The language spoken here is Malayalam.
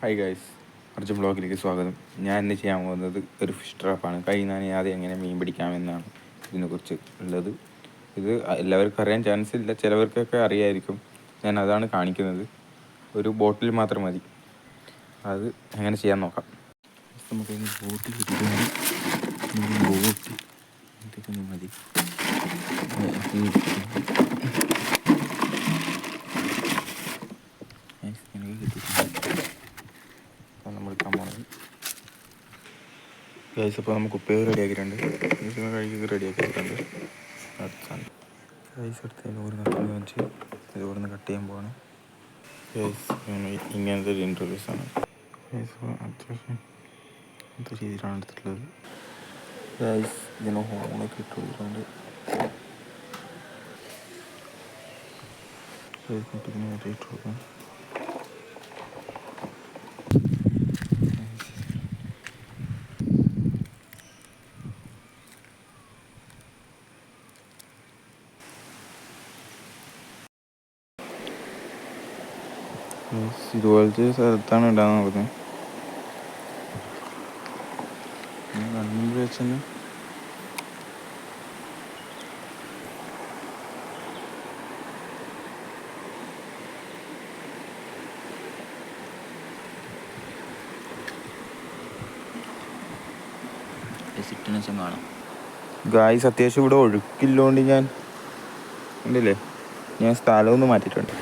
ഹായ് ഗൈസ്, അർജുൻ ബ്ലോഗിലേക്ക് സ്വാഗതം. ഞാൻ ഇന്ന് ചെയ്യാൻ പോകുന്നത് ഒരു ഫിഷ് ട്രാപ്പാണ്. കൈ നനയാതെ എങ്ങനെ മീൻ പിടിക്കാമെന്നാണ് ഇതിനെക്കുറിച്ച് ഉള്ളത്. ഇത് എല്ലാവർക്കും അറിയാൻ ചാൻസ് ഇല്ല, ചിലവർക്കൊക്കെ അറിയായിരിക്കും. ഞാൻ അതാണ് കാണിക്കുന്നത്. ഒരു ബോട്ടിൽ മാത്രം മതി. അത് എങ്ങനെ ചെയ്യാൻ നോക്കാം. നമുക്ക് ബോട്ടിൽ ബോട്ടിൽ മതി. നമ്മൾ കമ്മണം ഗൈസ്. അപ്പോൾ നമുക്ക് ഉപ്പേവ് റെഡിയാക്കിയിട്ടുണ്ട്, കഴുകി റെഡിയാക്കിയിട്ടുണ്ട്. അടുത്താണ് ഗൈസ്. അടുത്തതിൽ ഒരു കട്ട് വെച്ച് ഇതുകൂടെ നിന്ന് കട്ട് ചെയ്യാൻ പോവാണ് ഗൈസ്. ഇങ്ങനത്തെ ഒരു ഇൻട്രൊഡ്യൂസാണ് ഗൈസ്. അത്യാവശ്യം ഇങ്ങനത്തെ രീതിയിലാണ് എടുത്തിട്ടുള്ളത് ഗൈസ്. ഇതിന് ഹോണൊക്കെ ഇട്ട് കൊടുക്കുന്നുണ്ട് ഗൈസ്. ഇതിന് വരെ ഇട്ട് കൊടുക്കാം. ഇതുപോലത്തെ സ്ഥലത്താണ് ഇടാൻ നോക്കുന്നത്. കണ്ണൂർ വെച്ച് തന്നെ കാണാം ഗായ്സ്. അത്യാവശ്യം ഇവിടെ ഒഴുക്കില്ലോണ്ട് ഞാൻ ഉണ്ടല്ലേ, ഞാൻ സ്ഥലമൊന്ന് മാറ്റിയിട്ടുണ്ട്.